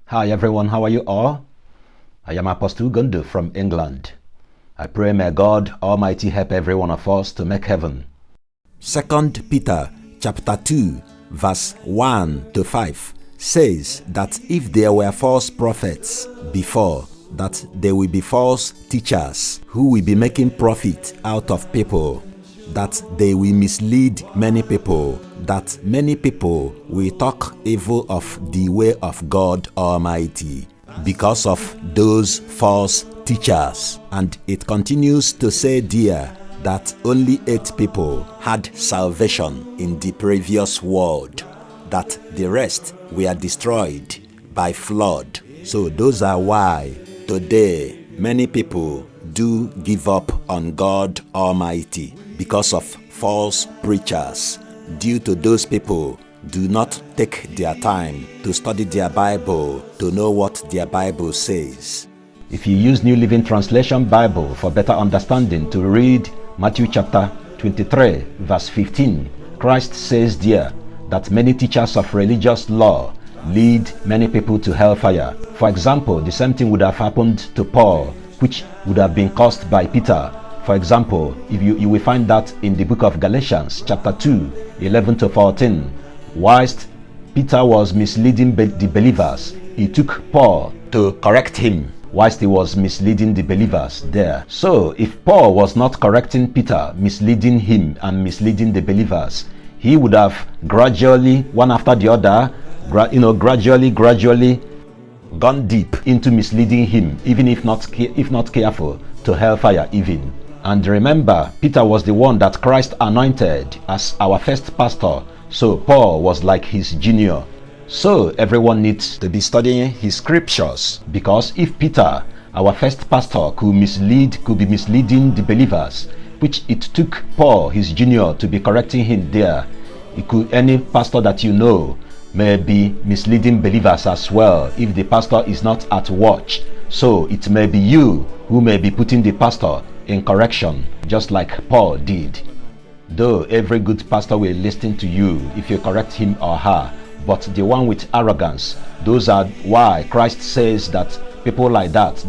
Hi everyone, how are you all? I am Apostle Gondo from England. I pray may God Almighty help every one of us to make heaven. 2 Peter chapter 2 verse 1 to 5 says that if there were false prophets before, that there will be false teachers who will be making profit out of people, that they will mislead many people, that many people will talk evil of the way of God Almighty because of those false teachers. And it continues to say there that only 8 people had salvation in the previous world, that the rest were destroyed by flood. So those are why today many people do give up on God Almighty because of false preachers. Due to those people do not take their time to study their Bible, to know what their Bible says. If you use New Living Translation Bible for better understanding, to read Matthew chapter 23 verse 15, Christ says there that many teachers of religious law lead many people to hellfire. For example, the same thing would have happened to Paul, which would have been caused by Peter. For example, if you will find that in the book of Galatians chapter 2, 11 to 14. Whilst Peter was misleading the believers, he took Paul to correct him whilst he was misleading the believers there. So if Paul was not correcting Peter, misleading him and misleading the believers, he would have gradually, one after the other, gradually gone deep into misleading him, even if not careful, to hellfire even. And remember, Peter was the one that Christ anointed as our first pastor, so Paul was like his junior. So everyone needs to be studying his scriptures, because if Peter, our first pastor, could be misleading the believers, which it took Paul, his junior, to be correcting him there, any pastor that you know may be misleading believers as well if the pastor is not at watch. So it may be you who may be putting the pastor in correction, just like Paul did. Though every good pastor will listen to you if you correct him or her, but the one with arrogance, those are why Christ says that people like that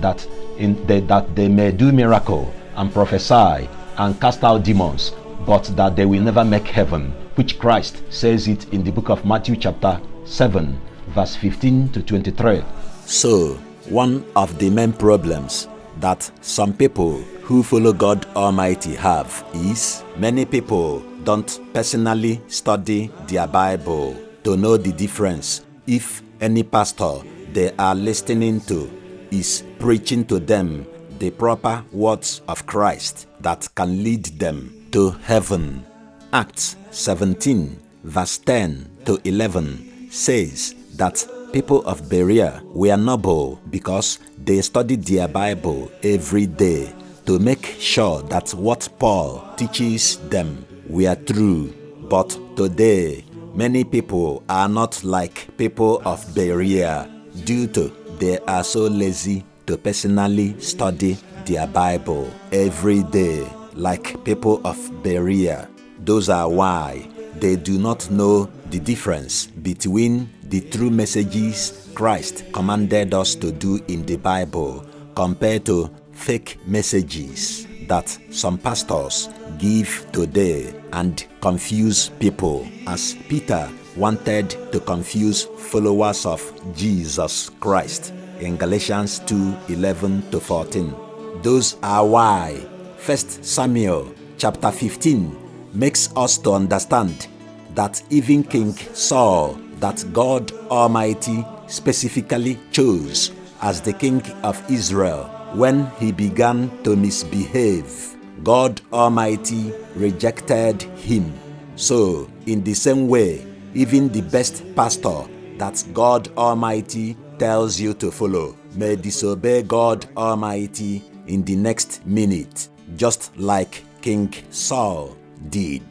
they may do miracle and prophesy and cast out demons, but that they will never make heaven, which Christ says it in the book of Matthew chapter 7 verse 15 to 23. So one of the main problems that some people who follow God Almighty have is many people don't personally study their Bible to know the difference if any pastor they are listening to is preaching to them the proper words of Christ that can lead them to heaven. Acts 17 verse 10 to 11 says that people of Berea were noble because they studied their Bible every day to make sure that what Paul teaches them were true. But today, many people are not like people of Berea due to they are so lazy to personally study their Bible every day like people of Berea. Those are why they do not know the difference between the true messages Christ commanded us to do in the Bible compared to fake messages that some pastors give today and confuse people, as Peter wanted to confuse followers of Jesus Christ in Galatians 2:11 to 14. Those are why 1 Samuel chapter 15 makes us to understand that even King Saul, that God Almighty specifically chose as the king of Israel, when he began to misbehave, God Almighty rejected him. So in the same way, even the best pastor that God Almighty tells you to follow may disobey God Almighty in the next minute, just like King Saul did.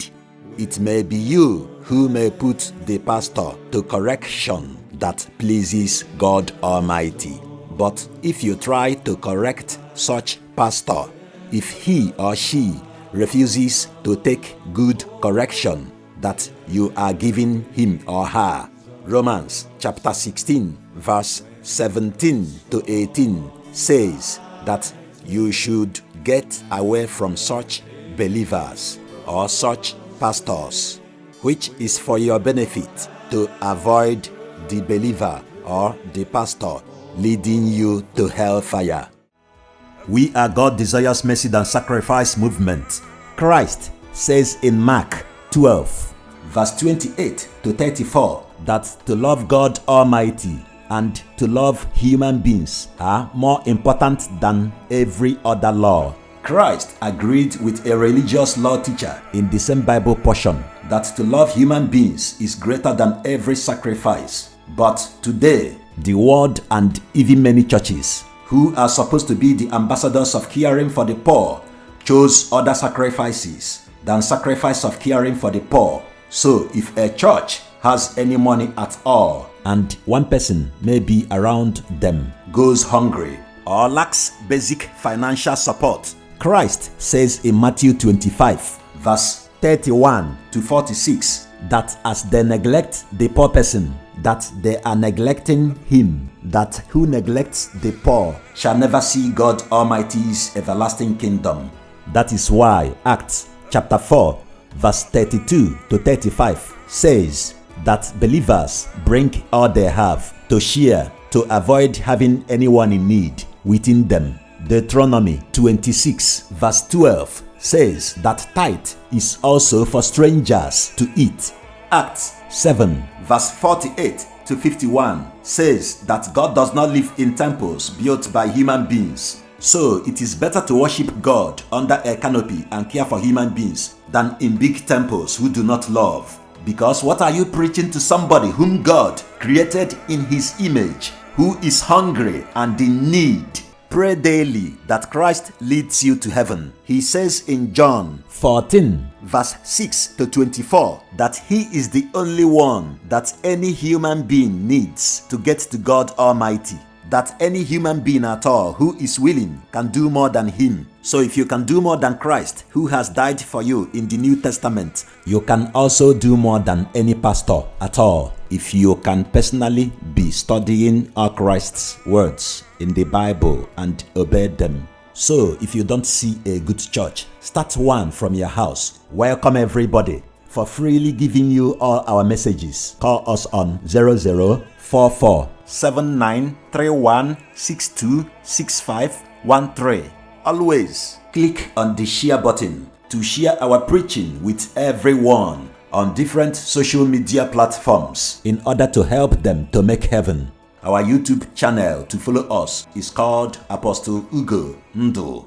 It may be you who may put the pastor to correction that pleases God Almighty. But if you try to correct such pastor, if he or she refuses to take good correction that you are giving him or her, Romans chapter 16 verse 17 to 18 says that you should get away from such believers or such pastors, which is for your benefit to avoid the believer or the pastor leading you to hellfire. We are God Desires Mercy Than Sacrifice movement. Christ says in Mark 12, verse 28 to 34 that to love God Almighty and to love human beings are more important than every other law. Christ agreed with a religious law teacher in the same Bible portion that to love human beings is greater than every sacrifice. But today, the world and even many churches who are supposed to be the ambassadors of caring for the poor chose other sacrifices than sacrifice of caring for the poor. So if a church has any money at all and one person may be around them goes hungry or lacks basic financial support, Christ says in Matthew 25 verse 31 to 46 that as they neglect the poor person, that they are neglecting him, that who neglects the poor shall never see God Almighty's everlasting kingdom. That is why Acts chapter 4 verse 32 to 35 says that believers bring all they have to share to avoid having anyone in need within them. Deuteronomy 26 verse 12 says that tithe is also for strangers to eat. Acts 7 verse 48 to 51 says that God does not live in temples built by human beings. So it is better to worship God under a canopy and care for human beings than in big temples who do not love. Because what are you preaching to somebody whom God created in his image, who is hungry and in need? Pray daily that Christ leads you to heaven. He says in John 14 verse 6 to 24 that he is the only one that any human being needs to get to God Almighty. That any human being at all who is willing can do more than him. So if you can do more than Christ who has died for you in the New Testament, you can also do more than any pastor at all if you can personally be studying all Christ's words in the Bible and obey them. So if you don't see a good church, start one from your house. Welcome everybody. For freely giving you all our messages, call us on 0044 7931626513. Always click on the share button to share our preaching with everyone on different social media platforms in order to help them to make heaven. Our YouTube channel to follow us is called Apostle Ugo Ndu.